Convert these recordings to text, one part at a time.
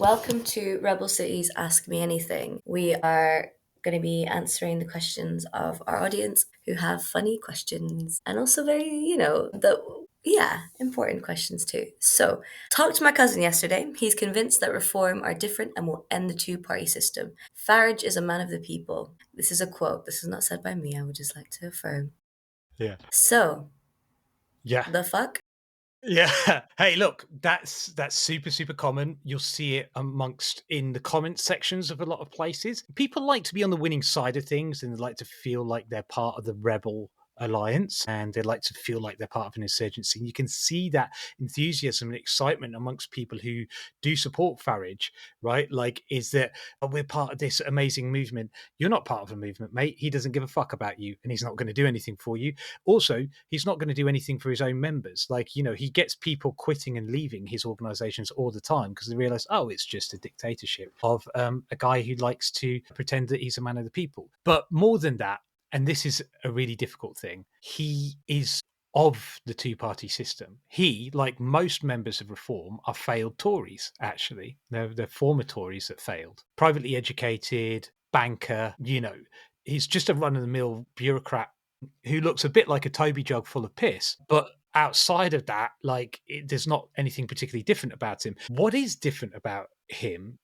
Welcome to Rebel Cities Ask Me Anything. We are going to be answering the questions of our audience who have funny questions and also very, important questions too. So, talked to my cousin yesterday. He's convinced that reform are different and will end the two-party system. Farage is a man of the people. This is a quote. This is not said by me. I would just like to affirm. Yeah. So, Yeah. the fuck? Yeah. Hey, look, that's super common. You'll see it amongst in the comment sections of a lot of places. People like to be on the winning side of things and they like to feel like they're part of the rebel alliance and they like to feel like they're part of an insurgency. And you can see that enthusiasm and excitement amongst people who do support Farage, right? Like, is that we're part of this amazing movement. You're not part of a movement, mate. He doesn't give a fuck about you and he's not going to do anything for you. Also, he's not going to do anything for his own members. Like, he gets people quitting and leaving his organizations all the time because they realize, oh, it's just a dictatorship of a guy who likes to pretend that he's a man of the people. But more than that, and this is a really difficult thing, he is of the two-party system. He, like most members of Reform, are failed Tories, actually. They're former Tories that failed. Privately educated, banker, he's just a run-of-the-mill bureaucrat who looks a bit like a Toby jug full of piss. But outside of that, there's not anything particularly different about him. What is different about him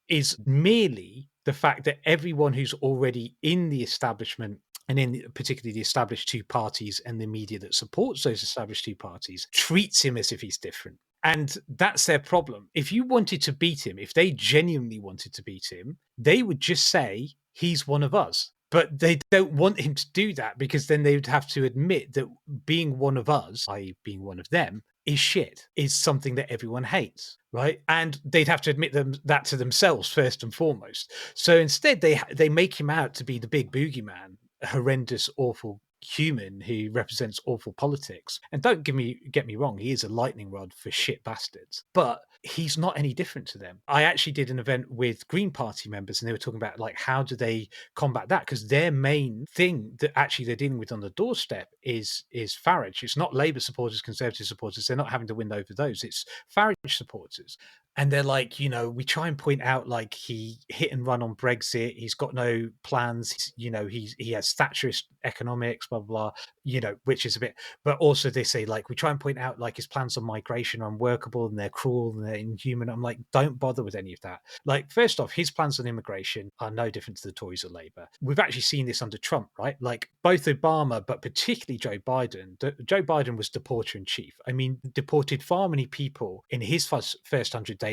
is merely the fact that everyone who's already in the establishment and in particularly the established two parties and the media that supports those established two parties treats him as if he's different. And that's their problem. If you wanted to beat him, if they genuinely wanted to beat him, they would just say, he's one of us. But they don't want him to do that because then they would have to admit that being one of us, i.e., being one of them, is shit, is something that everyone hates, right? And they'd have to admit that to themselves first and foremost. So instead, they make him out to be the big boogeyman, a horrendous, awful human who represents awful politics. And don't get me wrong, he is a lightning rod for shit bastards, but he's not any different to them. I actually did an event with Green Party members and they were talking about like how do they combat that, because their main thing that actually they're dealing with on the doorstep is Farage. It's not Labour supporters, Conservative supporters. They're not having to win over those. It's Farage supporters. And they're like, we try and point out like he hit and run on Brexit. He's got no plans. He has Thatcherist economics, blah, blah, blah, which is a bit, but also they say like, we try and point out like his plans on migration are unworkable and they're cruel and they're inhuman. I'm like, don't bother with any of that. Like, first off, his plans on immigration are no different to the Tories or Labour. We've actually seen this under Trump, right? Like both Obama, but particularly Joe Biden. Joe Biden was deporter in chief. I mean, deported far many people in his first 100 days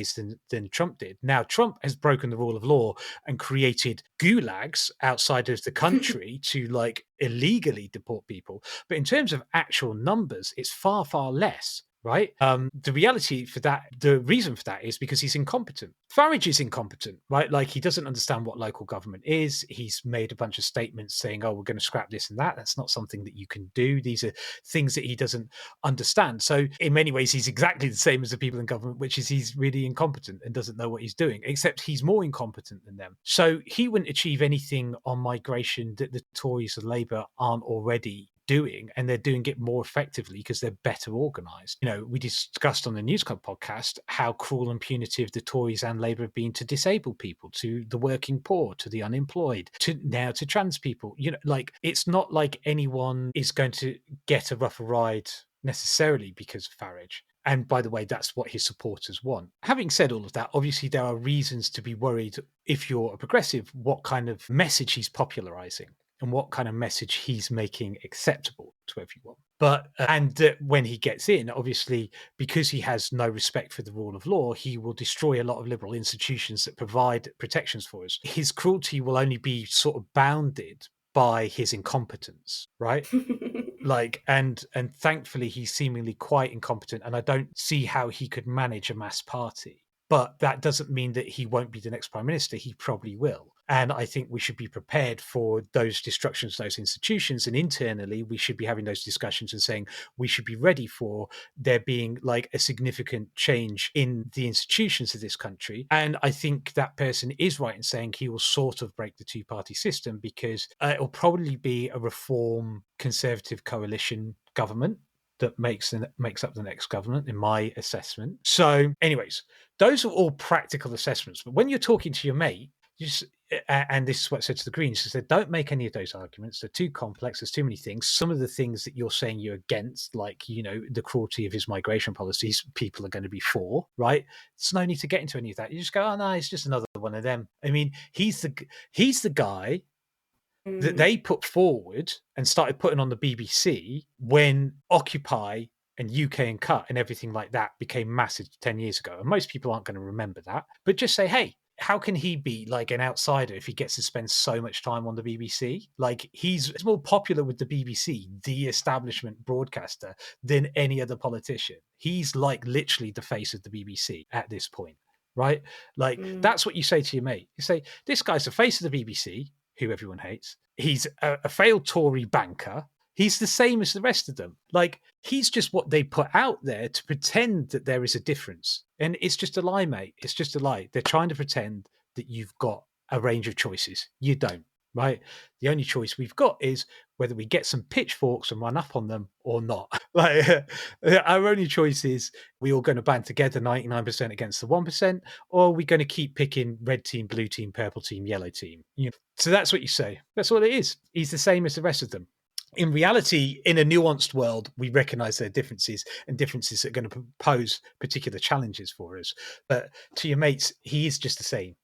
than Trump did. Now, Trump has broken the rule of law and created gulags outside of the country to like illegally deport people. But in terms of actual numbers, it's far, far less. Right. The reality for that, the reason for that is because he's incompetent. Farage is incompetent, right? Like he doesn't understand what local government is. He's made a bunch of statements saying, oh, we're going to scrap this and that. That's not something that you can do. These are things that he doesn't understand. So in many ways, he's exactly the same as the people in government, which is he's really incompetent and doesn't know what he's doing, except he's more incompetent than them. So he wouldn't achieve anything on migration that the Tories and Labour aren't already doing, and they're doing it more effectively because they're better organized. We discussed on the News Club podcast how cruel and punitive the Tories and Labour have been to disabled people, to the working poor, to the unemployed, to now to trans people. Like it's not like anyone is going to get a rougher ride necessarily because of Farage. And by the way, that's what his supporters want. Having said all of that, obviously there are reasons to be worried if you're a progressive, what kind of message he's popularizing and what kind of message he's making acceptable to everyone. But when he gets in, obviously, because he has no respect for the rule of law, he will destroy a lot of liberal institutions that provide protections for us. His cruelty will only be sort of bounded by his incompetence, right? And thankfully he's seemingly quite incompetent, and I don't see how he could manage a mass party. But that doesn't mean that he won't be the next prime minister. He probably will. And I think we should be prepared for those destructions, those institutions. And internally, we should be having those discussions and saying we should be ready for there being like a significant change in the institutions of this country. And I think that person is right in saying he will sort of break the two-party system because it will probably be a reform conservative coalition government. that makes up the next government, in my assessment. So, anyways, those are all practical assessments. But when you're talking to your mate, you just, and this is what I said to the Greens, is that don't make any of those arguments. They're too complex. There's too many things. Some of the things that you're saying you're against, like, the cruelty of his migration policies, people are going to be for, right? There's no need to get into any of that. You just go, oh no, it's just another one of them. I mean, he's the guy that Mm, they put forward and started putting on the BBC when Occupy and UK and Cut and everything like that became massive 10 years ago. And most people aren't going to remember that. But just say, hey, how can he be like an outsider if he gets to spend so much time on the BBC? Like, he's more popular with the BBC, the establishment broadcaster, than any other politician. He's like literally the face of the BBC at this point, right? Like, mm. that's what you say to your mate. You say, this guy's the face of the BBC, who everyone hates. He's a failed Tory banker. He's the same as the rest of them. Like, he's just what they put out there to pretend that there is a difference. And it's just a lie, mate. It's just a lie. They're trying to pretend that you've got a range of choices. You don't, right? The only choice we've got is whether we get some pitchforks and run up on them or not. Like, our only choice is, we all going to band together 99% against the 1%, or are we going to keep picking red team, blue team, purple team, yellow team? So that's what you say. That's all it is. He's the same as the rest of them. In reality, in a nuanced world, we recognize their differences and differences that are going to pose particular challenges for us. But to your mates, he is just the same.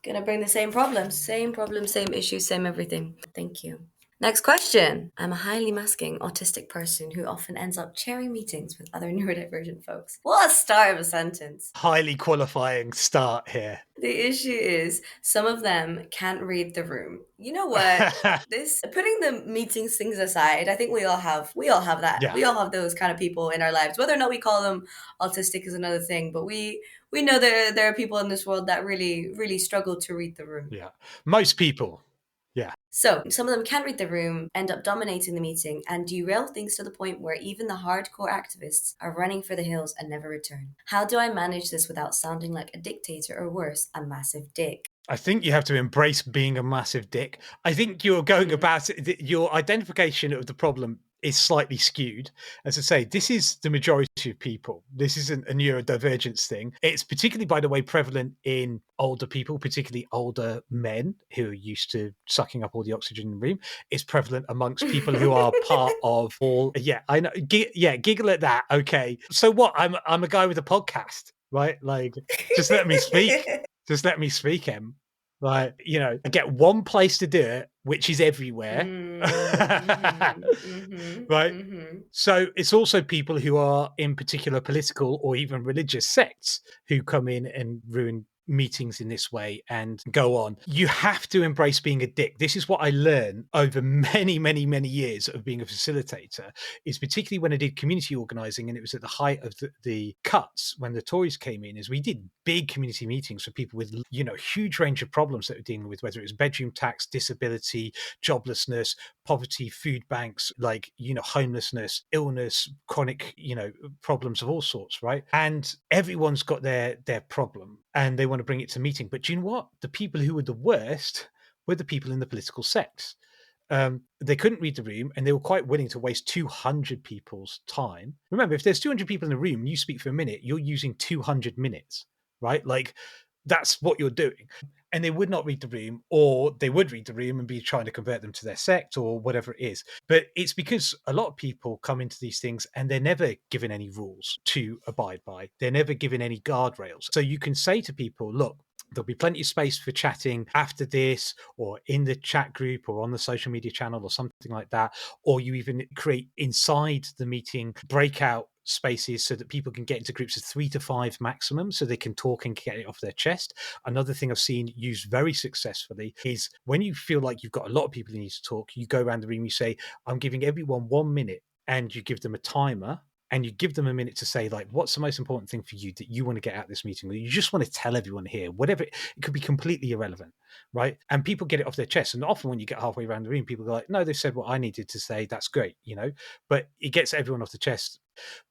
Gonna bring the same problems, same issues, same everything. Thank you. Next question. I'm a highly masking autistic person who often ends up chairing meetings with other neurodivergent folks. What a start of a sentence. Highly qualifying start here. The issue is some of them can't read the room. You know what? This putting the meetings things aside, I think we all have that. Yeah. We all have those kind of people in our lives. Whether or not we call them autistic is another thing, but we know there are people in this world that really really struggle to read the room. Yeah. Most people. Yeah. So some of them can't read the room, end up dominating the meeting, and derail things to the point where even the hardcore activists are running for the hills and never return. How do I manage this without sounding like a dictator or worse, a massive dick? I think you have to embrace being a massive dick. I think you're going Mm. about it, your identification of the problem is slightly skewed. As I say, this is the majority of people. This isn't a neurodivergence thing. It's particularly, by the way, prevalent in older people, particularly older men who are used to sucking up all the oxygen in the room. It's prevalent amongst people who are part of all. Yeah, I know. Giggle at that. Okay. So what? I'm a guy with a podcast, right? Like, just let me speak. Just let me speak, Em. Like, I get one place to do it, which is everywhere. Right? Mm-hmm. So it's also people who are in particular political or even religious sects who come in and ruin meetings in this way and go on. You have to embrace being a dick. This is what I learned over many, many, many years of being a facilitator, is particularly when I did community organizing, and it was at the height of the cuts when the Tories came in, is we did big community meetings for people with, huge range of problems that we're dealing with, whether it was bedroom tax, disability, joblessness, poverty, food banks, like, homelessness, illness, chronic, problems of all sorts, right? And everyone's got their problem and they want to bring it to meeting. But do you know what? The people who were the worst were the people in the political sects. They couldn't read the room and they were quite willing to waste 200 people's time. Remember, if there's 200 people in the room and you speak for a minute, you're using 200 minutes, right? Like, that's what you're doing. And they would not read the room, or they would read the room and be trying to convert them to their sect or whatever it is. But it's because a lot of people come into these things and they're never given any rules to abide by. They're never given any guardrails. So you can say to people, look, there'll be plenty of space for chatting after this, or in the chat group, or on the social media channel, or something like that. Or you even create inside the meeting breakout spaces so that people can get into groups of 3 to 5 maximum, so they can talk and get it off their chest. Another thing I've seen used very successfully is when you feel like you've got a lot of people who need to talk, you go around the room, you say, I'm giving everyone 1 minute, and you give them a timer. And you give them a minute to say, like, what's the most important thing for you that you want to get out of this meeting? Or you just want to tell everyone here, whatever, it could be completely irrelevant, right? And people get it off their chest. And often when you get halfway around the room, people go like, no, they said what I needed to say. That's great, but it gets everyone off the chest.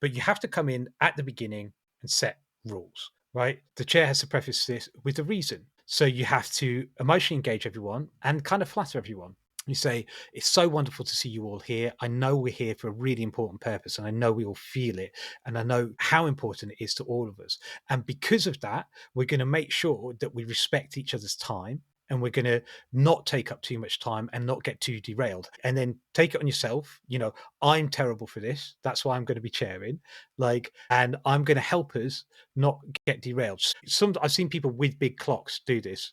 But you have to come in at the beginning and set rules, right? The chair has to preface this with a reason. So you have to emotionally engage everyone and kind of flatter everyone. You say, it's so wonderful to see you all here. I know we're here for a really important purpose, and I know we all feel it, and I know how important it is to all of us. And because of that, we're going to make sure that we respect each other's time, and we're going to not take up too much time and not get too derailed. And then take it on yourself. I'm terrible for this. That's why I'm going to be chairing. And I'm going to help us not get derailed. I've seen people with big clocks do this,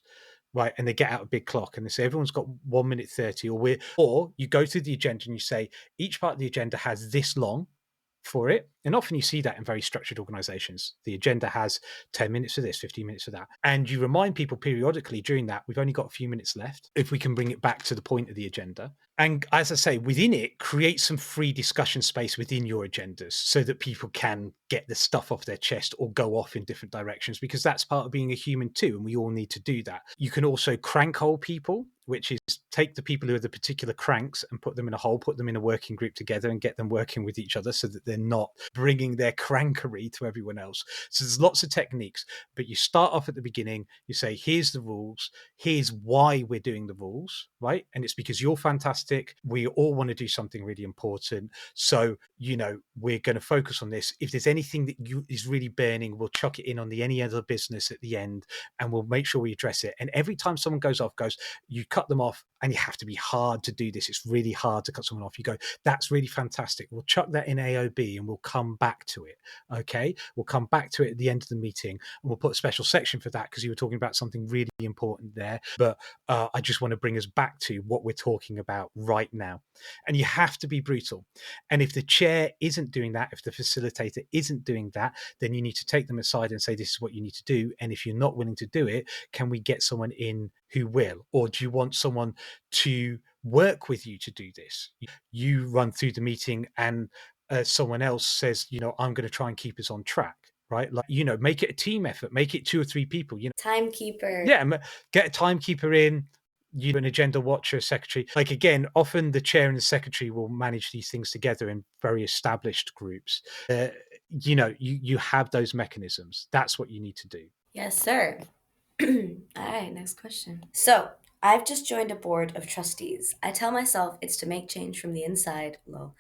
right? And they get out a big clock and they say everyone's got 1 minute 30, or you go through the agenda and you say each part of the agenda has this long for it. And often you see that in very structured organizations. The agenda has 10 minutes for this, 15 minutes for that. And you remind people periodically during that, we've only got a few minutes left, if we can bring it back to the point of the agenda. And as I say, within it, create some free discussion space within your agendas so that people can get the stuff off their chest or go off in different directions, because that's part of being a human too. And we all need to do that. You can also crank hole people, which is take the people who are the particular cranks and put them in a hole, put them in a working group together and get them working with each other so that they're not bringing their crankery to everyone else. So there's lots of techniques, but you start off at the beginning, you say, here's the rules, here's why we're doing the rules, right? And it's because you're fantastic. We all want to do something really important. So, we're going to focus on this. If there's anything that is really burning, we'll chuck it in on any other business at the end, and we'll make sure we address it. And every time someone goes off, you cut them off, and you have to be hard to do this. It's really hard to cut someone off. You go, that's really fantastic. We'll chuck that in AOB and we'll come back to it. Okay. We'll come back to it at the end of the meeting, and we'll put a special section for that because you were talking about something really important there. But I just want to bring us back to what we're talking about right now. And you have to be brutal. And if the chair isn't doing that, if the facilitator isn't doing that, then you need to take them aside and say, this is what you need to do. And if you're not willing to do it, can we get someone in who will? Or do you want someone to work with you to do this? You run through the meeting and someone else says, I'm going to try and keep us on track, right? Make it a team effort, make it 2 or 3 people, Timekeeper. Yeah, get a timekeeper in, an agenda watcher, secretary. Again, often the chair and the secretary will manage these things together in very established groups. You have those mechanisms. That's what you need to do. Yes, sir. All right, next question. So, I've just joined a board of trustees. I tell myself it's to make change from the inside. Lol.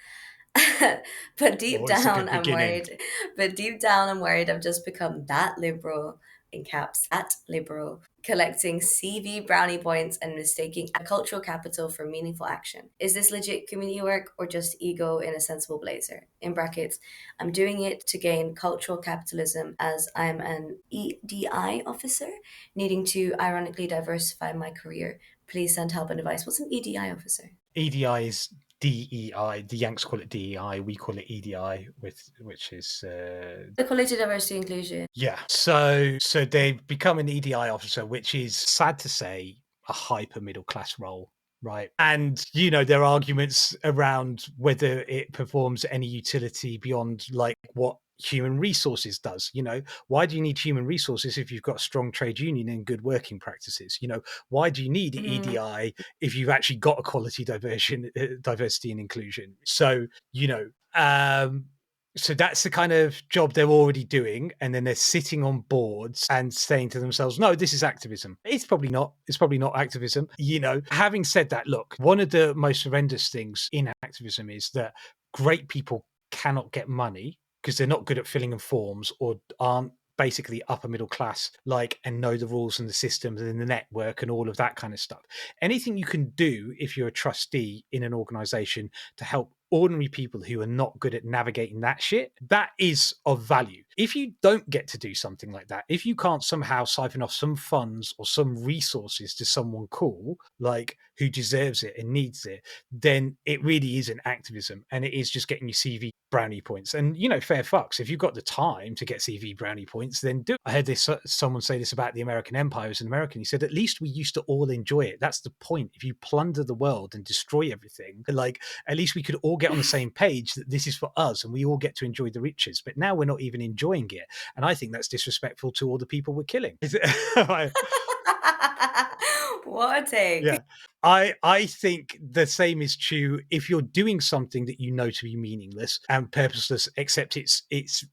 but deep It's a down, good I'm beginning. worried. But deep down, I'm worried I've just become that liberal, in caps, at liberal, collecting CV brownie points and mistaking cultural capital for meaningful action. Is this legit community work or just ego in a sensible blazer? In brackets, I'm doing it to gain cultural capitalism as I'm an EDI officer, needing to ironically diversify my career. Please send help and advice. What's an EDI officer? EDI is DEI. The Yanks call it DEI. We call it EDI, which is Equality, diversity, inclusion. yeah. So they've become an EDI officer, which is sad to say a hyper middle class role, right? And there are arguments around whether it performs any utility beyond what human resources does. Why do you need human resources if you've got a strong trade union and good working practices? Why do you need EDI if you've actually got equality, diversity and inclusion? So so that's the kind of job they're already doing, and then they're sitting on boards and saying to themselves, no, this is activism. It's probably not activism. Having said that, look, one of the most horrendous things in activism is that great people cannot get money because they're not good at filling in forms or aren't basically upper middle class, and know the rules and the systems and the network and all of that kind of stuff. Anything you can do if you're a trustee in an organization to help ordinary people who are not good at navigating that shit, that is of value. If you don't get to do something like that, if you can't somehow siphon off some funds or some resources to someone cool, who deserves it and needs it, then it really isn't activism, and it is just getting your CV brownie points. And fair fucks, if you've got the time to get CV brownie points, then do it. I heard someone say this about the American empire as an American. He said, at least we used to all enjoy it. That's the point. If you plunder the world and destroy everything, at least we could all get on the same page that this is for us and we all get to enjoy the riches. But now we're not even enjoying it, and I think that's disrespectful to all the people we're killing. What a take. Yeah. I think the same is true if you're doing something that you know to be meaningless and purposeless, except it's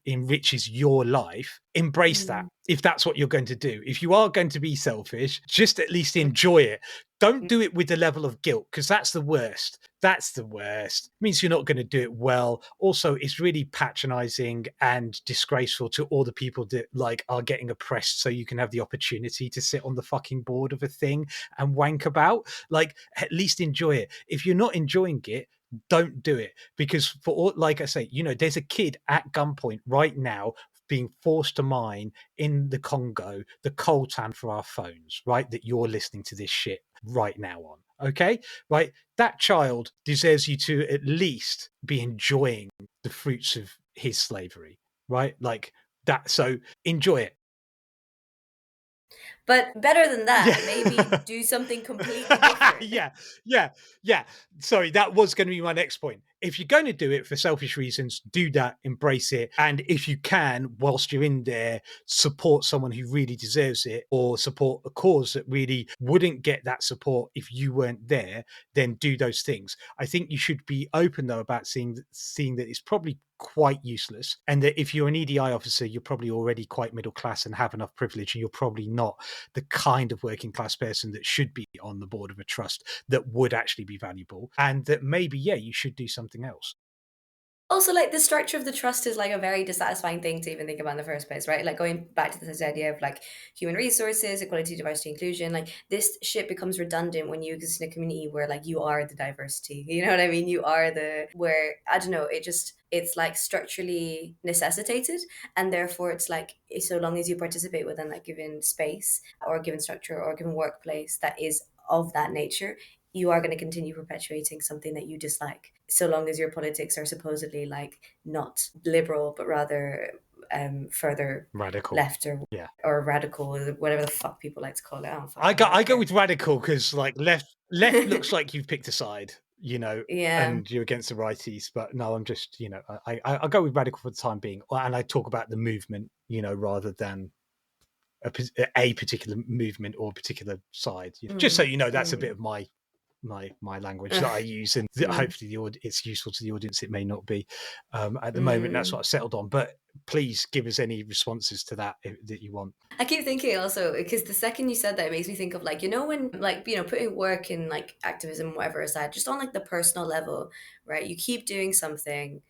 enriches your life. Embrace that if that's what you're going to do. If you are going to be selfish, just at least enjoy it. don't do it with the level of guilt, because that's the worst. That's the worst. It means you're not going to do it well. Also, it's really patronizing and disgraceful to all the people that like are getting oppressed so you can have the opportunity to sit on the fucking board of a thing and wank about. Like, at least enjoy it. If you're not enjoying it, don't do it, because for all, like I say, there's a kid at gunpoint right now being forced to mine in the Congo the coltan for our phones, right? That you're listening to this shit right now on. Okay, right? That child deserves you to at least be enjoying the fruits of his slavery, right? Like that. So enjoy it. But better than Yeah. that, maybe do something completely different. Yeah, yeah, yeah. Sorry, that was going to be my next point. If you're going to do it for selfish reasons, do that, embrace it. And if you can, whilst you're in there, support someone who really deserves it, or support a cause that really wouldn't get that support if you weren't there, then do those things. I think you should be open, though, about seeing that it's probably quite useless, and that if you're an EDI officer, you're probably already quite middle class and have enough privilege, and you're probably not the kind of working class person that should be on the board of a trust that would actually be valuable, and that maybe, yeah, you should do something else. Also, like the structure of the trust is like a very dissatisfying thing to even think about in the first place, right? Like going back to this idea of like human resources, equality, diversity, inclusion, like this shit becomes redundant when you exist in a community where like you are the diversity. You know what I mean? You are the where I don't know, it's like structurally necessitated, and therefore it's like so long as you participate within that given space or given structure or given workplace that is of that nature, you are going to continue perpetuating something that you dislike, so long as your politics are supposedly like not liberal but rather further Radical. left Yeah. or radical, or whatever the fuck people like to call it. I I don't go care. with radical because like left looks like you've picked a side, Yeah. and you're against the righties. But no, I'm just, I go with radical for the time being, and I talk about the movement, rather than a particular movement or a particular side. Just so Mm, you know, that's a bit mm, of my language that I use, and mm, hopefully it's useful to the audience. It may not be at the moment. That's what mm. I've settled on. But please give us any responses to that that you want. I keep thinking also because the second you said that, it makes me think of like, when like, putting work in like activism, whatever aside, just on like the personal level, right? You keep doing something.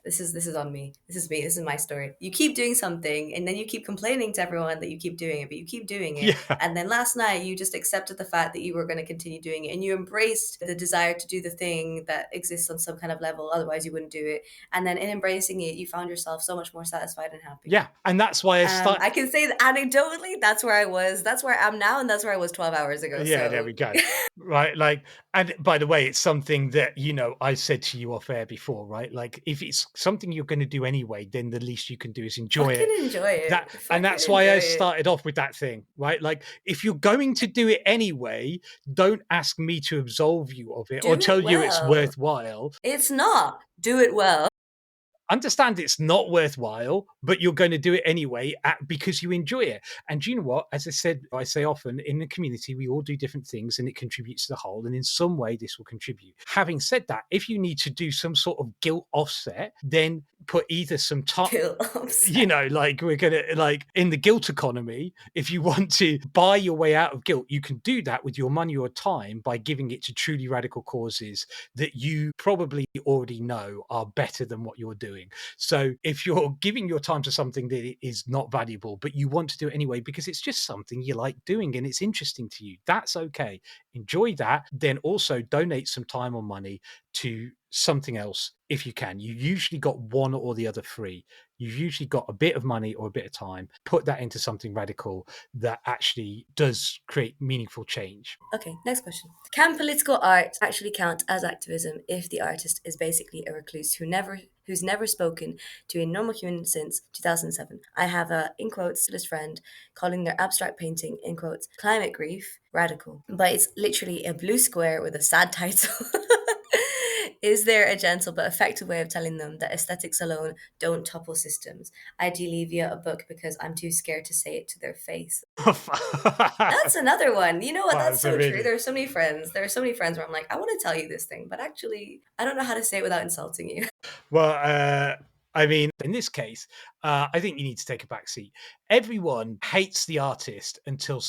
This is on me. This is me. This is my story. You keep doing something and then you keep complaining to everyone that you keep doing it, but you keep doing it. Yeah, And then last night you just accepted the fact that you were going to continue doing it and you embraced the desire to do the thing that exists on some kind of level. Otherwise you wouldn't do it. And then in embracing it, you found yourself so much more satisfied and happy. yeah, and that's why I start. I can say that anecdotally, that's where I was. That's where I am now, and that's where I was 12 hours ago. Yeah, there So, we go. Right, like, and by the way, it's something that I said to you off air before, right? Like, if it's something you're going to do anyway, then the least you can do is enjoy fucking it. enjoy That, it. and Fucking that's why enjoy I it. started off with that thing, right? Like, if you're going to do it anyway, don't ask me to absolve you of it or Do tell it you it's well. worthwhile. It's not. Do it well. Understand it's not worthwhile, but you're going to do it anyway because you enjoy it. And do you know what? As I said, I say often, in the community, we all do different things and it contributes to the whole. And in some way, this will contribute. Having said that, if you need to do some sort of guilt offset, then put either some time. Kill upset. Like we're gonna, like, in the guilt economy, if you want to buy your way out of guilt, you can do that with your money or time by giving it to truly radical causes that you probably already know are better than what you're doing. So if you're giving your time to something that is not valuable, but you want to do it anyway because it's just something you like doing and it's interesting to you, that's okay. Enjoy that. Then also donate some time or money to something else if you can. You usually got one or the other free. You've usually got a bit of money or a bit of time. Put that into something radical that actually does create meaningful change. Okay, next question. Can political art actually count as activism if the artist is basically a recluse who's never spoken to a normal human since 2007? I have a, in quotes, list friend calling their abstract painting, in quotes, climate grief radical. But it's literally a blue square with a sad title. Is there a gentle but effective way of telling them that aesthetics alone don't topple systems? Ideally via a book because I'm too scared to say it to their face. That's another one. You know what? Wow, That's it's a so true. really There are so many friends. There are so many friends where I'm like, I want to tell you this thing, but actually, I don't know how to say it without insulting you. well. I mean, in this case, I think you need to take a back seat. Everyone hates the artist until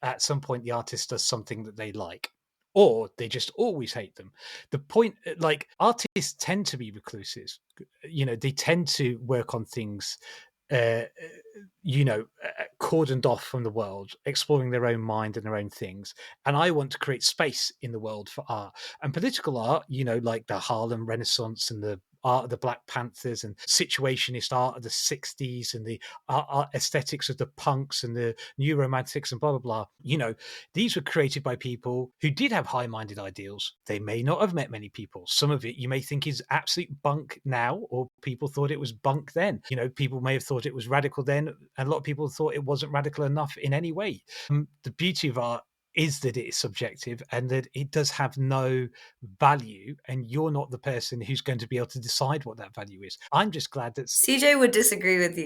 at some point the artist does something that they like, or they just always hate them. The point, like artists tend to be recluses. They tend to work on things uh, cordoned off from the world, exploring their own mind and their own things. And I want to create space in the world for art and political art, like the Harlem Renaissance and the art of the Black Panthers and situationist art of the 60s and the art aesthetics of the punks and the new romantics and blah, blah, blah. These were created by people who did have high minded ideals. They may not have met many people. Some of it you may think is absolute bunk now, or people thought it was bunk then. People may have thought it was radical then, and a lot of people thought it wasn't radical enough in any way. The beauty of art is that it is subjective and that it does have no value, and you're not the person who's going to be able to decide what that value is. I'm just glad that CJ would disagree with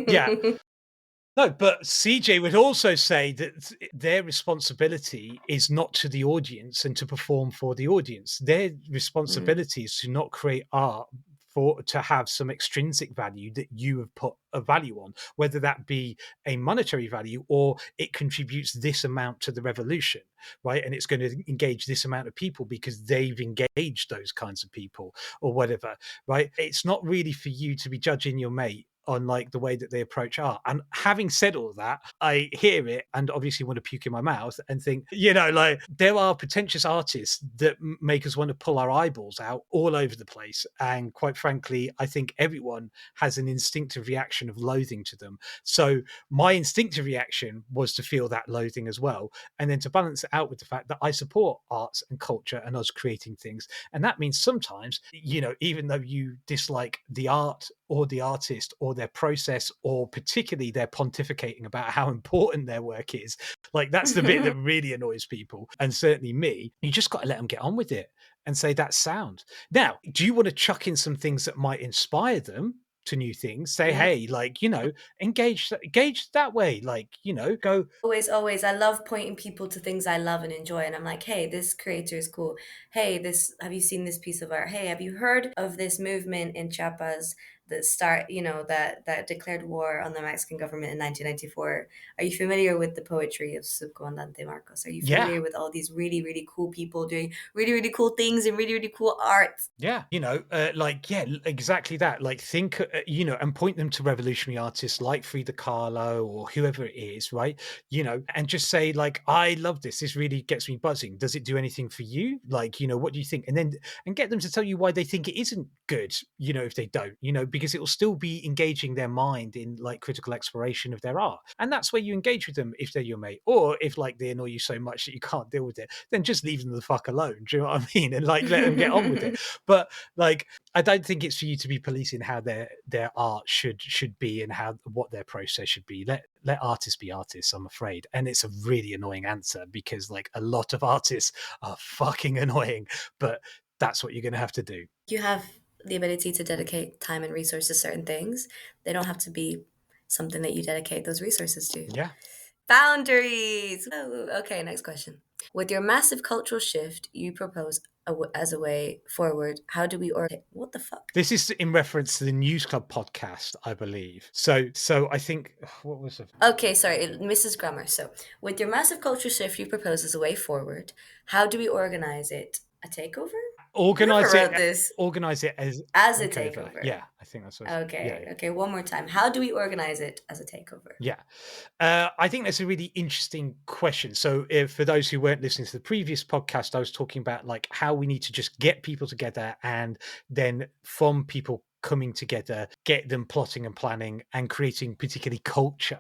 yeah. you. No, but CJ would also say that their responsibility is not to the audience and to perform for the audience. Their Mm. responsibility is to not create art to have some extrinsic value that you have put a value on, whether that be a monetary value or it contributes this amount to the revolution, right? And it's going to engage this amount of people because they've engaged those kinds of people or whatever, right? It's not really for you to be judging your mate on like the way that they approach art. And having said all that, I hear it and obviously want to puke in my mouth and think, like there are pretentious artists that make us want to pull our eyeballs out all over the place. And quite frankly, I think everyone has an instinctive reaction of loathing to them. So my instinctive reaction was to feel that loathing as well. And then to balance it out with the fact that I support arts and culture and us creating things. And that means sometimes, even though you dislike the art or the artist or their process or particularly their pontificating about how important their work is, like that's the bit that really annoys people and certainly me. You just got to let them get on with it and say that's sound. Now, do you want to chuck in some things that might inspire them to new things? Say, Yeah. hey, like, engage that way, like, go. Always, always. I love pointing people to things I love and enjoy. And I'm like, hey, this creator is cool. Hey, have you seen this piece of art? Hey, have you heard of this movement in Chiapas that declared war on the Mexican government in 1994? Are you familiar with the poetry of Subcomandante Marcos? Are you Yeah. familiar with all these really, really cool people doing really, really cool things and really, really cool art? Yeah, exactly that. Like, think, and point them to revolutionary artists like Frida Kahlo or whoever it is, right? And just say, like, I love this. This really gets me buzzing. Does it do anything for you? Like, what do you think? And get them to tell you why they think it isn't good, if they don't, because it will still be engaging their mind in like critical exploration of their art. And that's where you engage with them if they're your mate. Or if like they annoy you so much that you can't deal with it, then just leave them the fuck alone. Do you know what I mean? And like let them get on with it. But like, I don't think it's for you to be policing how their art should be and what their process should be. Let artists be artists, I'm afraid. And it's a really annoying answer because like a lot of artists are fucking annoying, but that's what you're going to have to do. You have the ability to dedicate time and resources to certain things. They don't have to be something that you dedicate those resources to. Yeah. Boundaries. Woo. Okay, next question. With your massive cultural shift you propose as a way forward, how do we what the fuck? This is in reference to the News Club podcast, I believe. So I think what was it? Okay, sorry, Mrs. Grammar. So, with your massive cultural shift you propose as a way forward, how do we organize it? A takeover? Whoever Organize it wrote this, organize it as as a takeover. takeover. Yeah, I think that's what yeah, Okay, yeah. okay, one more time. How do we organize it as a takeover? Yeah. I think that's a really interesting question. So, if for those who weren't listening to the previous podcast, I was talking about like how we need to just get people together and then from people coming together, get them plotting and planning and creating particularly culture,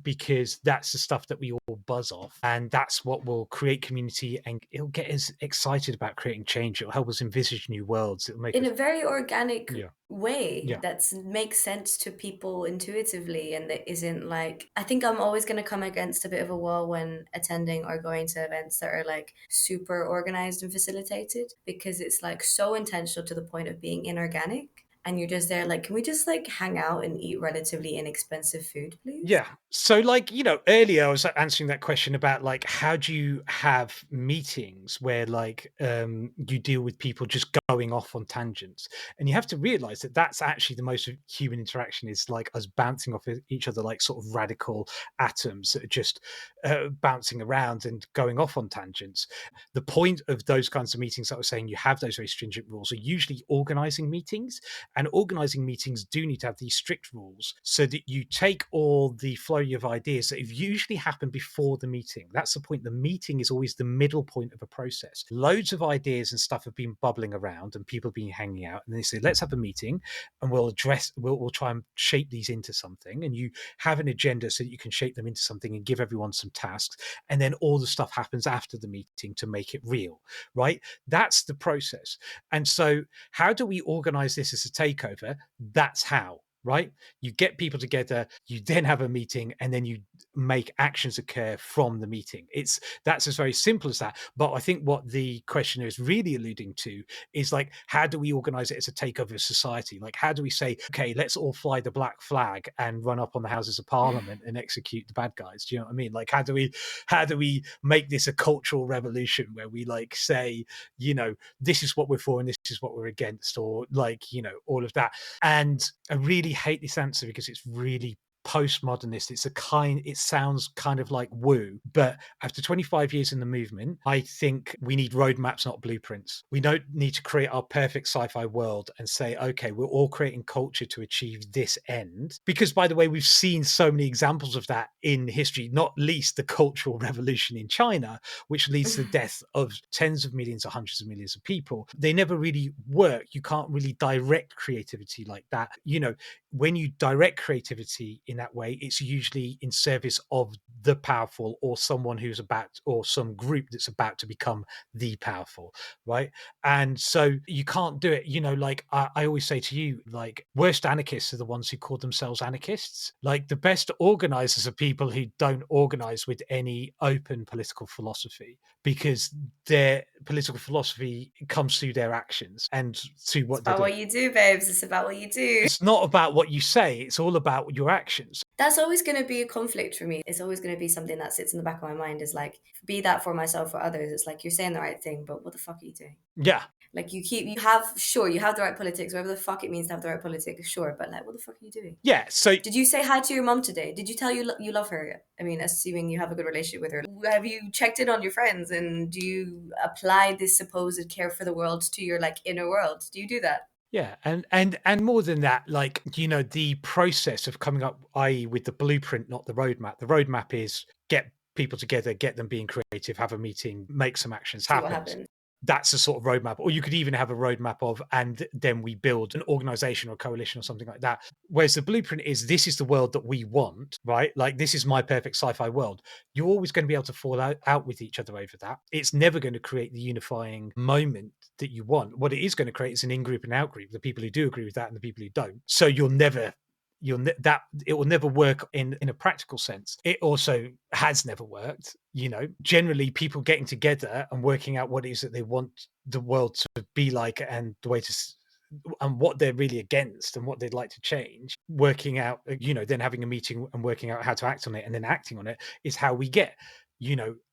because that's the stuff that we all buzz off. And that's what will create community and it'll get us excited about creating change. It'll help us envisage new worlds. It'll make In us, a very organic yeah, way yeah. that makes sense to people intuitively and that isn't like I think I'm always going to come against a bit of a wall when attending or going to events that are like super organized and facilitated because it's like so intentional to the point of being inorganic and you're just there like, can we just like hang out and eat relatively inexpensive food, please? Yeah. So, like, earlier I was answering that question about like how do you have meetings where like you deal with people just going off on tangents, and you have to realize that that's actually the most of human interaction is like us bouncing off each other like sort of radical atoms that are just bouncing around and going off on tangents. The point of those kinds of meetings that I was saying you have those very stringent rules are usually organizing meetings, and organizing meetings do need to have these strict rules so that you take all the flurry of ideas that have usually happened before the meeting. That's the point. The meeting is always the middle point of a process. Loads of ideas and stuff have been bubbling around and people have been hanging out. And they say, let's have a meeting and we'll try and shape these into something. And you have an agenda so that you can shape them into something and give everyone some tasks. And then all the stuff happens after the meeting to make it real, right? That's the process. And so, how do we organize this as a takeover? That's how, right? You get people together, you then have a meeting, and then you make actions occur from the meeting. That's as very simple as that. But I think what the questioner is really alluding to is like, how do we organize it as a takeover of society? Like, how do we say, okay, let's all fly the black flag and run up on the Houses of Parliament and execute the bad guys? Do you know what I mean? Like, how do we make this a cultural revolution where we like say, this is what we're for and this is what we're against, or like, all of that. And I really hate this answer because it's really postmodernist. It sounds kind of like woo, but after 25 years in the movement, I think we need roadmaps, not blueprints. We don't need to create our perfect sci-fi world and say, okay, we're all creating culture to achieve this end. Because by the way, we've seen so many examples of that in history, not least the Cultural Revolution in China, which leads to the death of tens of millions or hundreds of millions of people. They never really work. You can't really direct creativity like that. When you direct creativity in that way, it's usually in service of the powerful or someone who's about, or some group that's about to become the powerful, right? And so you can't do it. Like I always say to you, like, worst anarchists are the ones who call themselves anarchists. Like, the best organizers are people who don't organize with any open political philosophy, because their political philosophy comes through their actions and through It's what they about do. what you do, babes. It's about what you do. It's not about what you say, it's all about your actions. That's always going to be a conflict for me. It's always going to be something that sits in the back of my mind is like, be that for myself or others. It's like, you're saying the right thing, but what the fuck are you doing? Yeah. Like, you have the right politics, whatever the fuck it means to have the right politics, sure, but like, what the fuck are you doing? Yeah. So Did you say hi to your mom today? Did you tell you love her? I mean, assuming you have a good relationship with her. Have you checked in on your friends, and do you apply this supposed care for the world to your like inner world? Do you do that? yeah, and more than that, like, the process of coming up, i.e., with the blueprint, not the roadmap. The roadmap is get people together, get them being creative, have a meeting, make some actions See what happen. happens. That's a sort of roadmap. Or you could even have a roadmap of, and then we build an organization or coalition or something like that. Whereas the blueprint is, this is the world that we want, right? Like, this is my perfect sci-fi world. You're always going to be able to fall out with each other over that. It's never going to create the unifying moment that you want. What it is going to create is an in-group and out-group, the people who do agree with that and the people who don't. So that it will never work in a practical sense. It also has never worked. Generally, people getting together and working out what it is that they want the world to be like, and the way to and what they're really against and what they'd like to change, working out, then having a meeting and working out how to act on it and then acting on it, is how we get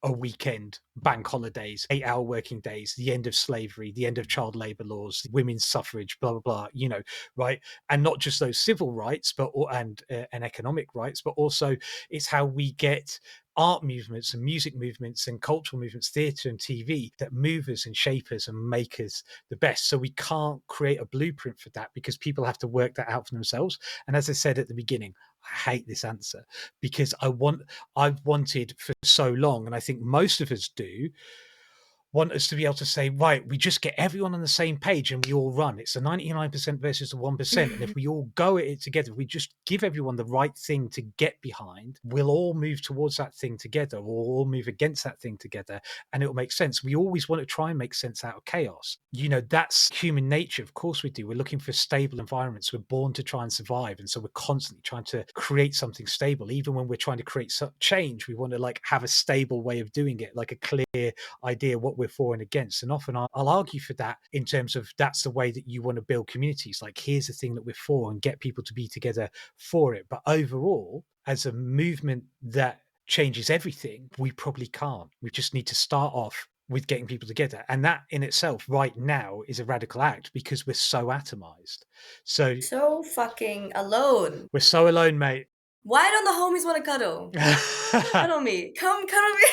a weekend, bank holidays, 8-hour working days, the end of slavery, the end of child labor laws, women's suffrage, blah, blah, blah, right? And not just those civil rights, and economic rights, but also it's how we get art movements and music movements and cultural movements, theatre and TV, that move us and shape us and make us the best. So we can't create a blueprint for that, because people have to work that out for themselves. And as I said at the beginning, I hate this answer, because I've wanted for so long, and I think most of us do, want us to be able to say, right, we just get everyone on the same page and we all run. It's the 99% versus the 1%. And if we all go at it together, if we just give everyone the right thing to get behind, we'll all move towards that thing together, or we'll all move against that thing together, and it'll make sense. We always want to try and make sense out of chaos. That's human nature. Of course we do. We're looking for stable environments. We're born to try and survive. And so we're constantly trying to create something stable. Even when we're trying to create change, we want to like have a stable way of doing it, like a clear idea what we're we're for and against. And often I'll argue for that in terms of that's the way that you want to build communities. Like, here's the thing that we're for and get people to be together for it. But overall, as a movement that changes everything, we probably can't. We just need to start off with getting people together. And that in itself, right now, is a radical act because we're so atomized. So So fucking alone. we're so alone, mate. Why don't the homies want to cuddle? Cuddle me. Come cuddle me.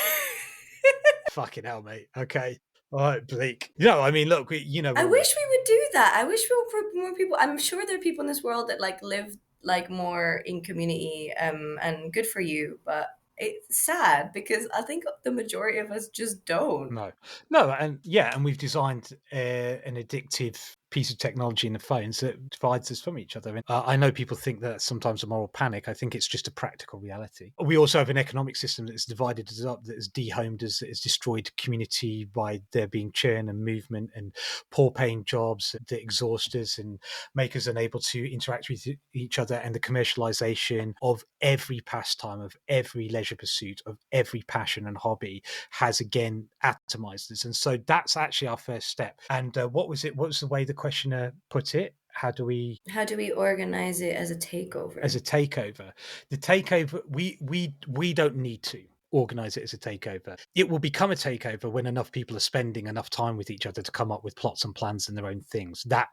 Fucking hell, mate. Okay. All right, bleak. No, I mean, look, I we're wish we would do that. I wish we would put more people. I'm sure there are people in this world that like live like more in community, and good for you. But it's sad because I think the majority of us just don't. no, no, and yeah, and we've designed an addictive piece of technology in the phones that divides us from each other. And I know people think that that's sometimes a moral panic. I think it's just a practical reality. We also have an economic system that has divided us up, that has dehomed us, that has destroyed community by there being churn and movement and poor paying jobs that exhaust us and make us unable to interact with each other, and the commercialization of every pastime, of every leisure pursuit, of every passion and hobby has again atomized us. And so that's actually our first step. And what was it? What was the way the questioner put it? How do we, How do we organize it as a as a takeover? takeover? The takeover, we don't need to organize it as a takeover. It will become a takeover when enough people are spending enough time with each other to come up with plots and plans and their own things. That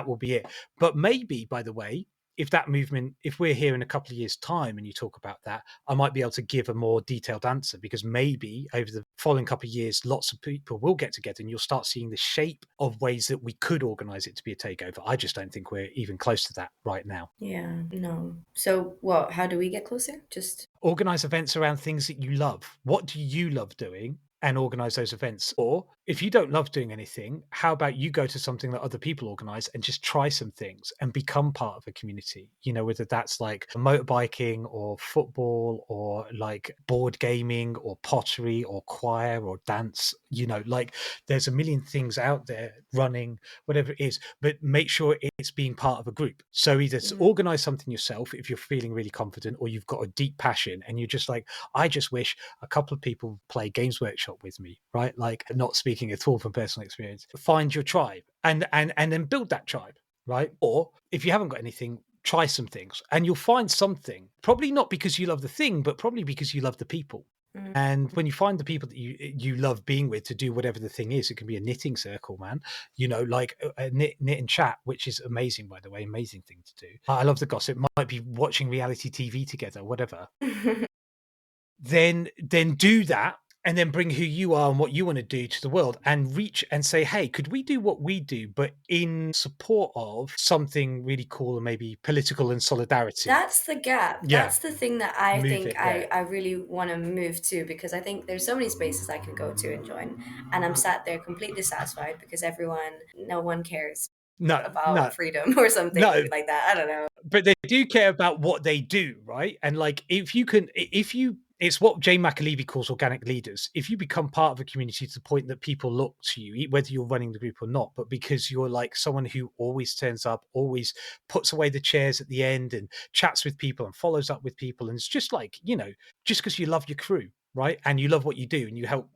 will be it. But maybe, by the way, if that movement, if we're here in a couple of years' time and you talk about that, I might be able to give a more detailed answer, because maybe over the following couple of years, lots of people will get together and you'll start seeing the shape of ways that we could organize it to be a takeover. I just don't think we're even close to that right now. Yeah, no. So what? How do we get closer? Just Organize events around things that you love. What do you love doing? And organize those events. Or if you don't love doing anything, how about you go to something that other people organize and just try some things and become part of a community? Whether that's like motorbiking or football or like board gaming or pottery or choir or dance. Like, there's a million things out there, running, whatever it is, but make sure it's being part of a group. So either to mm, organize something yourself if you're feeling really confident, or you've got a deep passion and you're just like, I just wish a couple of people play Games Workshop with me, right? Like, not speaking at all from personal experience. Find your tribe and then build that tribe, right? Or if you haven't got anything, try some things and you'll find something. Probably not because you love the thing, but probably because you love the people. mm. And when you find the people that you love being with to do whatever the thing is, it can be a knitting circle, man. Like a knit and chat, which is amazing, by the way, amazing thing to do. I love the gossip. Might be watching reality TV together, whatever. Then do that, and then bring who you are and what you want to do to the world, and reach and say, hey, could we do what we do but in support of something really cool and maybe political and solidarity? That's the gap. Yeah, That's the thing that I move think it there. I really want to move to, because I think there's so many spaces I can go to and join, and I'm sat there completely dissatisfied because no one cares No, about no, freedom or something no, like that. I don't know. but they do care about what they do, right? And like, if you it's what Jane McAlevey calls organic leaders. If you become part of a community to the point that people look to you, whether you're running the group or not, but because you're like someone who always turns up, always puts away the chairs at the end and chats with people and follows up with people, and it's just like, just because you love your crew, right? And you love what you do and you help,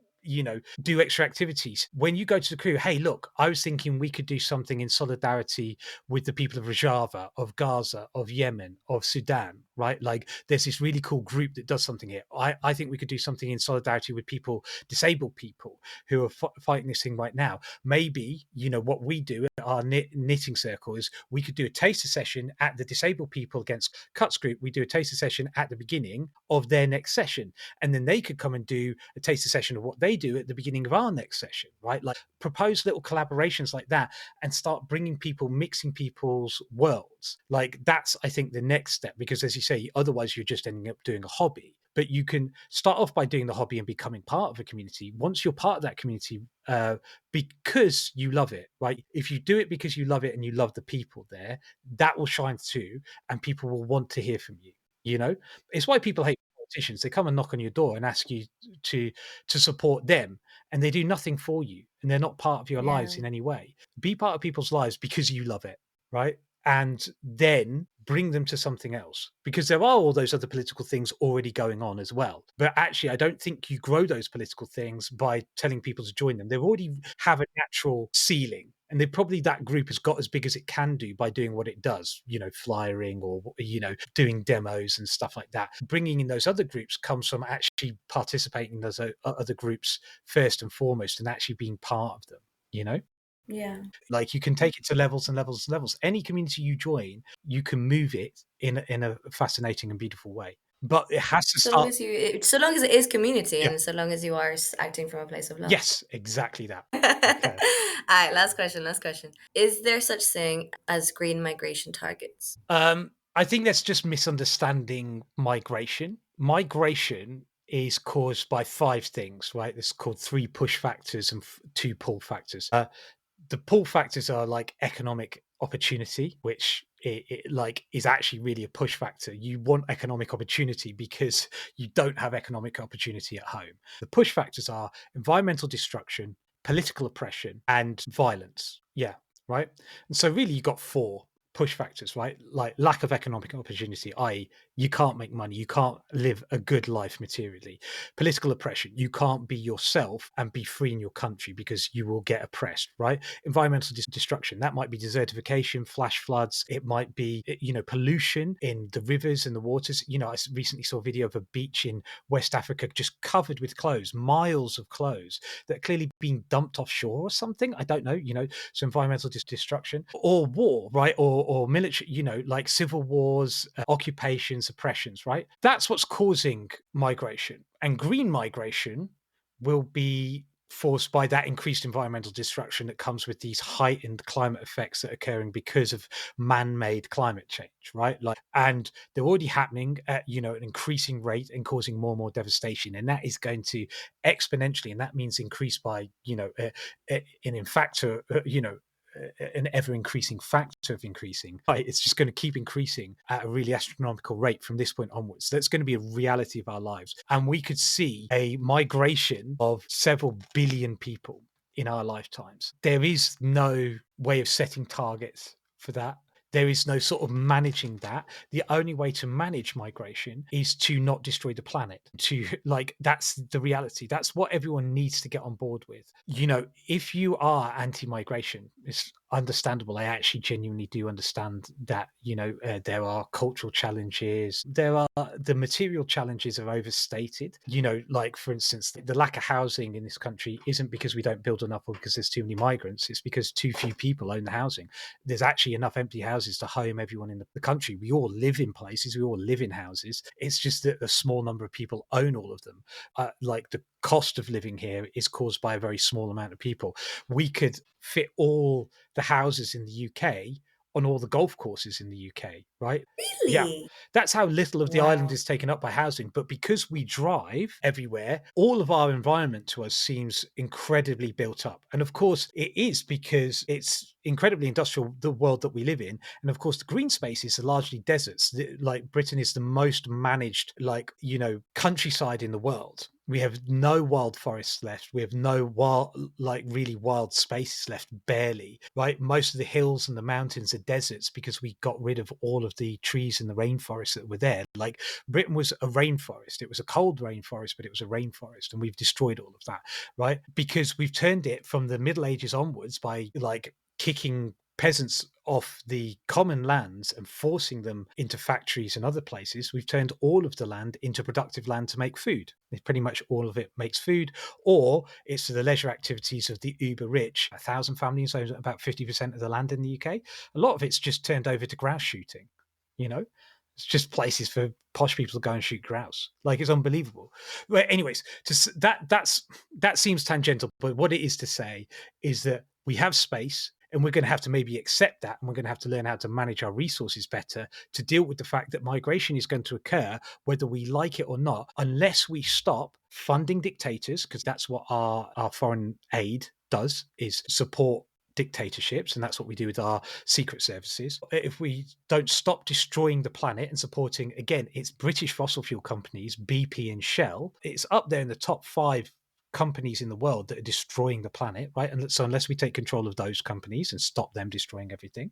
do extra activities. When you go to the crew, hey, look, I was thinking we could do something in solidarity with the people of Rojava, of Gaza, of Yemen, of Sudan, right? Like, there's this really cool group that does something here. I think we could do something in solidarity with people, disabled people who are fighting this thing right now. Maybe, what we do at our knitting circle is we could do a taster session at the disabled people against Cuts group. We do a taster session at the beginning of their next session. And then they could come and do a taster session of what they do at the beginning of our next session, right? Like, propose little collaborations like that and start bringing people, mixing people's worlds. Like, that's, I think, the next step, because as you say, otherwise you're just ending up doing a hobby. But you can start off by doing the hobby and becoming part of a community. Once you're part of that community, because you love it, right? If you do it because you love it and you love the people there, that will shine through and people will want to hear from you. It's why people hate politicians. They come and knock on your door and ask you to support them, and they do nothing for you, and they're not part of your lives Yeah. in any way. Be part of people's lives because you love it, right? and then bring them to something else, because there are all those other political things already going on as well. But actually, I don't think you grow those political things by telling people to join them. They already have a natural ceiling, and they probably, that group has got as big as it can do by doing what it does, flyering, or doing demos and stuff like that. Bringing in those other groups comes from actually participating in those other groups first and foremost, and actually being part of them. you know Yeah. like, you can take it to levels and levels and levels. Any community you join, you can move it in a fascinating and beautiful way. But it has to start. So long as it is community, Yeah. and so long as you are acting from a place of love. Yes, exactly that. All Okay. right, last question. Last question. Is there such thing as green migration targets? I think that's just misunderstanding migration. Migration is caused by five things, right? It's called three push factors and two pull factors. The pull factors are like economic opportunity, which like is actually really a push factor. You want economic opportunity because you don't have economic opportunity at home. The push factors are environmental destruction, political oppression, and violence. Yeah, right. And so really, you got four push factors, right? Like lack of economic opportunity, i.e., you can't make money, you can't live a good life materially. Political oppression, you can't be yourself and be free in your country because you will get oppressed, right? Environmental destruction, that might be desertification, flash floods, it might be pollution in the rivers and the waters. I recently saw a video of a beach in West Africa just covered with clothes, miles of clothes that are clearly being dumped offshore or something, I don't know. So environmental destruction, or war, right? Or military, like civil wars, occupations, oppressions, right? That's what's causing migration. And green migration will be forced by that increased environmental destruction that comes with these heightened climate effects that are occurring because of man-made climate change, right? And they're already happening at an increasing rate and causing more and more devastation, and that is going to exponentially, and that means increase by in factor an ever increasing factor of increasing, right? It's just going to keep increasing at a really astronomical rate from this point onwards. That's going to be a reality of our lives. And we could see a migration of several billion people in our lifetimes. There is no way of setting targets for that. There is no sort of managing that. The only way to manage migration is to not destroy the planet. That's the reality. That's what everyone needs to get on board with. If you are anti-migration, it's understandable. I actually genuinely do understand that. There are cultural challenges. There are the material challenges are overstated. Like for instance, the lack of housing in this country isn't because we don't build enough or because there's too many migrants. It's because too few people own the housing. There's actually enough empty houses to home everyone in the country. We all live in places, we all live in houses. It's just that a small number of people own all of them. Like the cost of living here is caused by a very small amount of people. We could fit all the houses in the UK on all the golf courses in the UK, right? Yeah. Really? That's how little of the island Wow. is taken up by housing. But because we drive everywhere, all of our environment to us seems incredibly built up. And of course, it is because it's incredibly industrial, the world that we live in. And of course, the green spaces are largely deserts. Like Britain is the most managed, countryside in the world. We have no wild forests left. We have no really wild spaces left, barely, right? Most of the hills and the mountains are deserts because we got rid of all of the trees and the rainforests that were there. Like Britain was a rainforest. It was a cold rainforest, but it was a rainforest. And we've destroyed all of that, right? Because we've turned it from the Middle Ages onwards by kicking peasants off the common lands and forcing them into factories and other places. We've turned all of the land into productive land to make food. Pretty much all of it makes food, or it's to the leisure activities of the uber rich. 1,000 families own about 50% of the land in the UK. A lot of it's just turned over to grouse shooting. It's just places for posh people to go and shoot grouse. It's unbelievable. But anyways, that seems tangential. But what it is to say is that we have space, and we're going to have to maybe accept that, and we're going to have to learn how to manage our resources better to deal with the fact that migration is going to occur, whether we like it or not, unless we stop funding dictators, because that's what our foreign aid does, is support dictatorships, and that's what we do with our secret services. If we don't stop destroying the planet and supporting, again, it's British fossil fuel companies, BP and Shell, it's up there in the top 5 companies in the world that are destroying the planet, right? And so unless we take control of those companies and stop them destroying everything,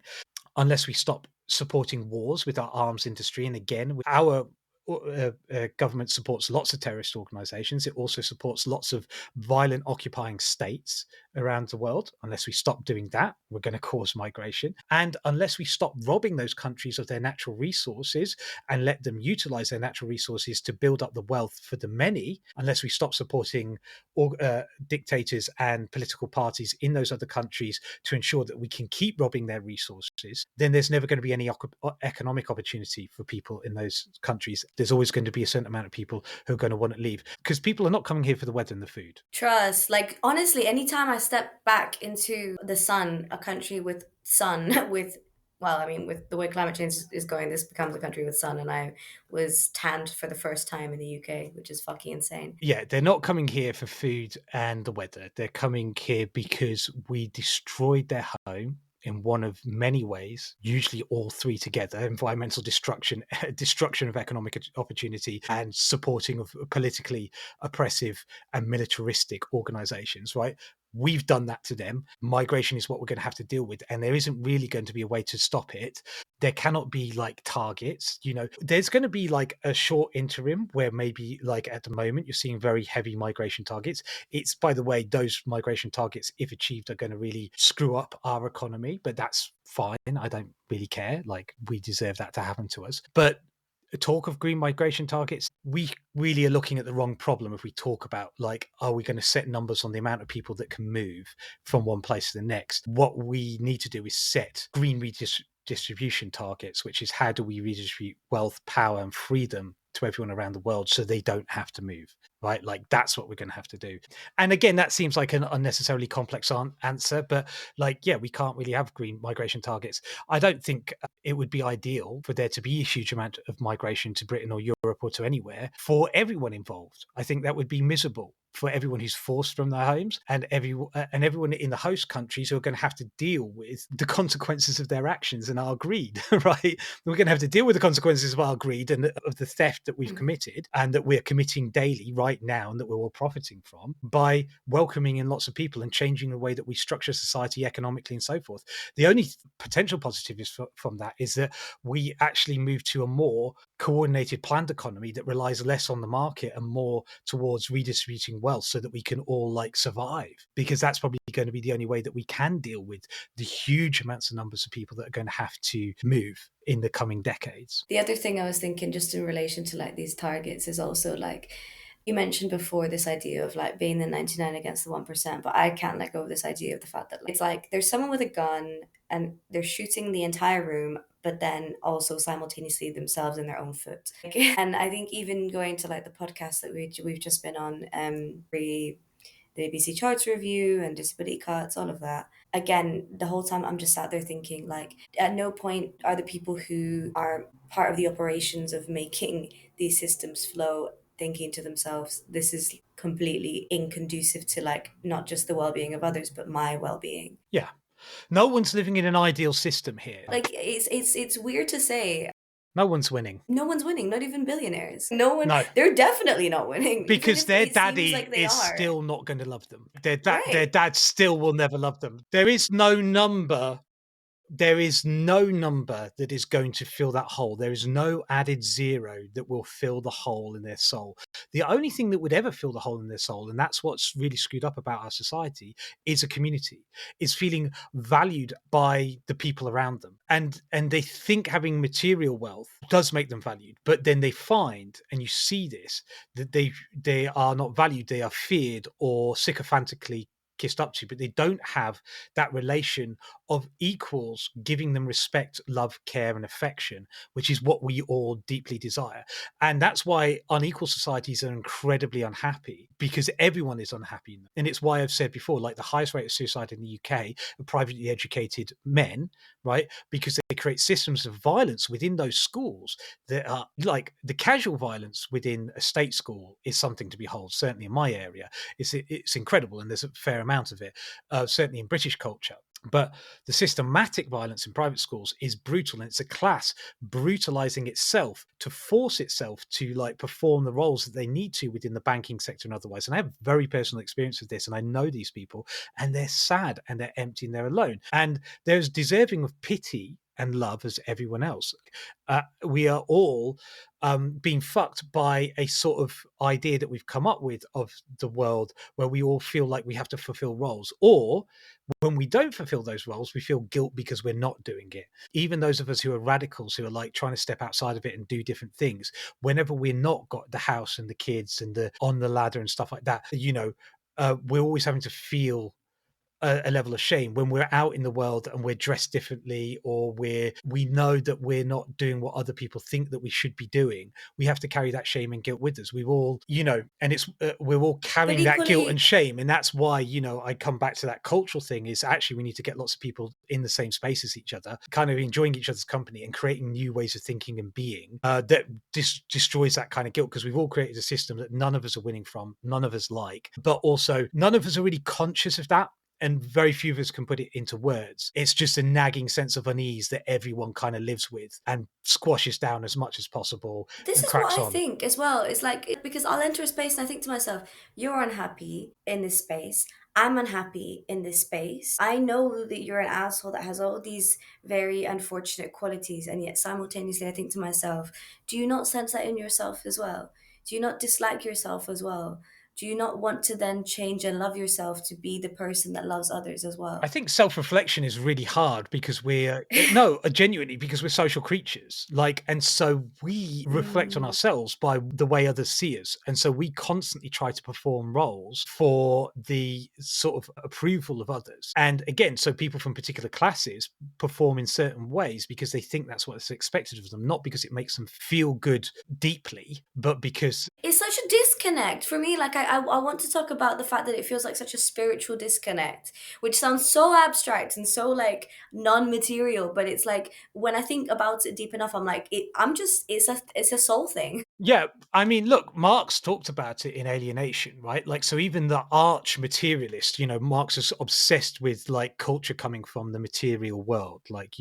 unless we stop supporting wars with our arms industry. And again, our government supports lots of terrorist organizations. It also supports lots of violent occupying states around the world. Unless we stop doing that, we're going to cause migration. And unless we stop robbing those countries of their natural resources and let them utilize their natural resources to build up the wealth for the many, unless we stop supporting dictators and political parties in those other countries to ensure that we can keep robbing their resources, then there's never going to be any economic opportunity for people in those countries. There's always going to be a certain amount of people who are going to want to leave because people are not coming here for the weather and the food. Trust. Like, honestly, anytime I step back into the sun, a country with sun, with, well, I mean, with the way climate change is going, this becomes a country with sun. And I was tanned for the first time in the UK, which is fucking insane. Yeah, they're not coming here for food and the weather. They're coming here because we destroyed their home in one of many ways, usually all three together: environmental destruction, destruction of economic opportunity, and supporting of politically oppressive and militaristic organizations, right? We've done that to them. Migration is what we're going to have to deal with, and there isn't really going to be a way to stop it. There cannot be like targets, there's going to be like a short interim where maybe like at the moment you're seeing very heavy migration targets. It's, by the way, those migration targets, if achieved, are going to really screw up our economy, but that's fine. I don't really care. Like, we deserve that to happen to us. But talk of green migration targets, we really are looking at the wrong problem if we talk about like, are we going to set numbers on the amount of people that can move from one place to the next? What we need to do is set green distribution targets, which is how do we redistribute wealth, power, and freedom to everyone around the world so they don't have to move, right? Like, that's what we're going to have to do. And again, that seems like an unnecessarily complex answer, but like, yeah, we can't really have green migration targets. I don't think it would be ideal for there to be a huge amount of migration to Britain or Europe or to anywhere for everyone involved. I think that would be miserable for everyone who's forced from their homes, and everyone in the host countries who are going to have to deal with the consequences of their actions and our greed, right? We're going to have to deal with the consequences of our greed and of the theft that we've committed and that we're committing daily right now and that we're all profiting from by welcoming in lots of people and changing the way that we structure society economically and so forth. The only potential positives from that is that we actually move to a more coordinated planned economy that relies less on the market and more towards redistributing wealth so that we can all like survive, because that's probably going to be the only way that we can deal with the huge amounts of numbers of people that are going to have to move in the coming decades. The other thing I was thinking, just in relation to like these targets, is also like, you mentioned before this idea of like being the 99 against the 1%, but I can't let go of this idea of the fact that like, it's like there's someone with a gun and they're shooting the entire room, but then also simultaneously themselves in their own foot. And I think even going to like the podcast that we've just been on, the ABC Charts review and disability cuts, all of that. Again, the whole time I'm just sat there thinking, like, at no point are the people who are part of the operations of making these systems flow thinking to themselves, this is completely inconducive to like not just the well-being of others, but my well-being. Yeah. No one's living in an ideal system here. Like it's weird to say. No one's winning. No one's winning, not even billionaires. No one. No. They're definitely not winning, even Because if their it seems daddy like they is are. still not going to love them. Their Right. dad still will never love them. There is no number that is going to fill that hole. There is no added zero that will fill the hole in their soul. The only thing that would ever fill the hole in their soul, and that's what's really screwed up about our society, is a community, is feeling valued by the people around them. And they think having material wealth does make them valued, but then they find, and you see this, that they are not valued, they are feared or sycophantically kissed up to, but they don't have that relation of equals giving them respect, love, care, and affection, which is what we all deeply desire. And that's why unequal societies are incredibly unhappy, because everyone is unhappy. And it's why I've said before, like, the highest rate of suicide in the UK are privately educated men, right? Because they create systems of violence within those schools that are like the casual violence within a state school is something to behold. Certainly in my area, it's incredible, and there's a fair amount of it, certainly in British culture. But the systematic violence in private schools is brutal, and it's a class brutalizing itself to force itself to like perform the roles that they need to within the banking sector and otherwise. And I have very personal experience with this, and I know these people, and they're sad and they're empty and they're alone, and they're as deserving of pity and love as everyone else. We are all being fucked by a sort of idea that we've come up with of the world where we all feel like we have to fulfill roles, or when we don't fulfill those roles, we feel guilt because we're not doing it. Even those of us who are radicals, who are like trying to step outside of it and do different things, whenever we're not got the house and the kids and the on the ladder and stuff like that, we're always having to feel a level of shame when we're out in the world and we're dressed differently, or we know that we're not doing what other people think that we should be doing. We have to carry that shame and guilt with us. We've all, and it's we're all But carrying that guilt and equally, shame, and that's why I come back to that cultural thing. Is actually we need to get lots of people in the same space as each other, kind of enjoying each other's company and creating new ways of thinking and being that destroys that kind of guilt, because we've all created a system that none of us are winning from, none of us like, but also none of us are really conscious of that, and very few of us can put it into words. It's just a nagging sense of unease that everyone kind of lives with and squashes down as much as possible this and is what cracks I on. think as well. It's like, because I'll enter a space and I think to myself, you're unhappy in this space. I'm unhappy in this space. I know that you're an asshole that has all these very unfortunate qualities, and yet simultaneously, I think to myself, do you not sense that in yourself as well? Do you not dislike yourself as well? Do you not want to then change and love yourself to be the person that loves others as I well? think self-reflection is really hard because we're no, genuinely, because we're social creatures. Like, and so we reflect on Mm. ourselves by the way others see us. And so we constantly try to perform roles for the sort of approval of others. And again, so people from particular classes perform in certain ways because they think that's what's expected of them, not because it makes them feel good deeply, but because It's such a disconnect for me. Like I want to talk about the fact that it feels like such a spiritual disconnect, which sounds so abstract and so like non-material. But it's like when I think about it deep enough, I'm like, it's a soul thing. yeah, I mean, look, Marx talked about it in Alienation, right? Like, so even the arch materialist, Marx is obsessed with like culture coming from the material world. Like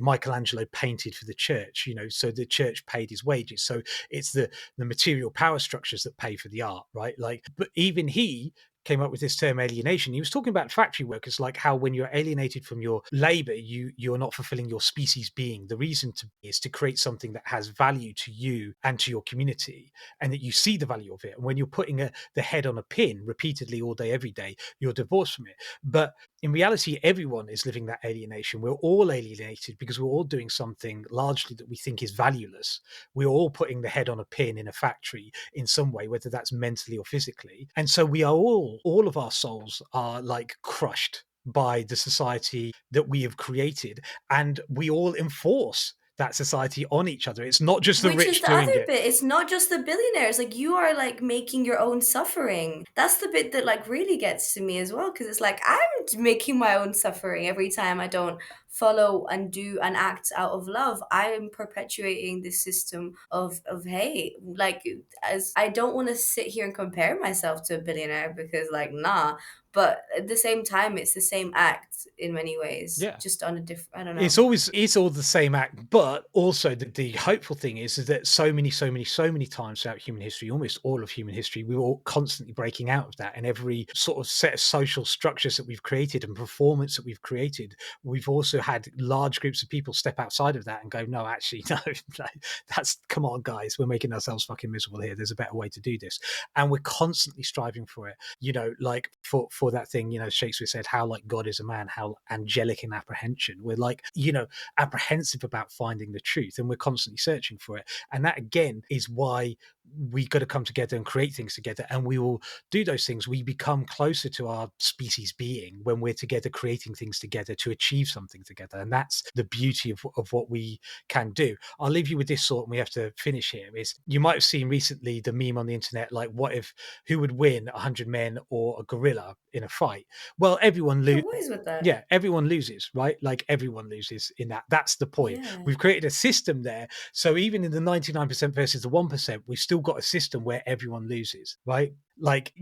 Michelangelo painted for the church, so the church paid his wages. So it's the material power structures that pay for the art, right? Like, but even he came up with this term alienation. He was talking about factory workers, like how when you're alienated from your labor, you're not fulfilling your species being. The reason to is to create something that has value to you and to your community, and that you see the value of it. And when you're putting the head on a pin repeatedly all day, every day, you're divorced from it. But in reality, everyone is living that alienation. We're all alienated because we're all doing something largely that we think is valueless. We're all putting the head on a pin in a factory in some way, whether that's mentally or physically. And so we are all of our souls are like crushed by the society that we have created. And we all enforce that society on each other. It's not just the Which is rich the other doing it. bit. It's not just the billionaires. Like you are like making your own suffering. That's the bit that like really gets to me as well. Because it's like I'm making my own suffering every time I don't follow and do and act out of love. I am perpetuating this system of hate. Like as I don't want to sit here and compare myself to a billionaire because like nah. But at the same time, it's the same act in many ways, Yeah. just on a different. I don't It's know. always it's all the same act, but also the hopeful thing is that so many times throughout human history, almost all of human history, we were all constantly breaking out of that. And every sort of set of social structures that we've created and performance that we've created, we've also had large groups of people step outside of that and go, no, actually, no, that's come on, guys, we're making ourselves fucking miserable here. There's a better way to do this, and we're constantly striving for it. Like for that thing, Shakespeare said, "How like God is a man, how angelic in apprehension." We're like apprehensive about finding the truth, and we're constantly searching for it. And that again is why we got to come together and create things together, and we will do those things. We become closer to our species being when we're together creating things together to achieve something together, and that's the beauty of what we can do. I'll leave you with this thought and we have to finish here. Is you might have seen recently the meme on the internet, like, what if, who would win, 100 men or a gorilla in a fight? Well, Yeah, what is with that? yeah, everyone loses, right? Like, everyone loses in that. That's the point. Yeah. We've created a system there. So even in the 99% versus the 1%, we've still got a system where everyone loses, right? Like,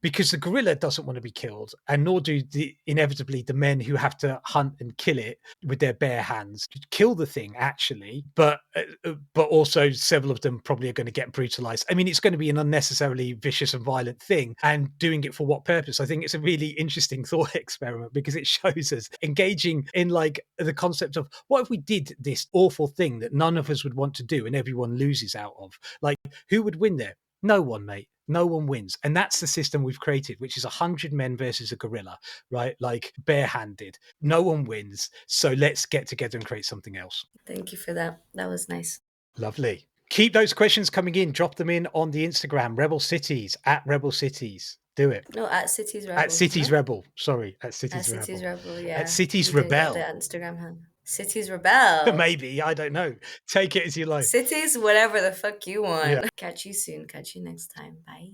because the gorilla doesn't want to be killed, and nor do inevitably the men who have to hunt and kill it with their bare hands kill the thing actually, but also several of them probably are going to get brutalized. I mean, it's going to be an unnecessarily vicious and violent thing, and doing it for what purpose? I think it's a really interesting thought experiment, because it shows us engaging in like the concept of, what if we did this awful thing that none of us would want to do and everyone loses out of? Like, who would win there? No one, mate. No one wins. And that's the system we've created, which is 100 men versus a gorilla, right? Like, barehanded. No one wins. So let's get together and create something else. Thank you for that. That was nice. Lovely. Keep those questions coming in. Drop them in on the Instagram, Rebel Cities, at Rebel Cities. Do it. No, at Cities At Rebel, Cities no? Rebel. Sorry, at At Cities Cities Rebel. Rebel, At yeah. Cities You didn't get the Rebel. Instagram hand. Cities Rebel. Maybe. I don't know. Take it as you like. Cities, whatever the fuck you Yeah. want. Catch you soon. Catch you next time. Bye.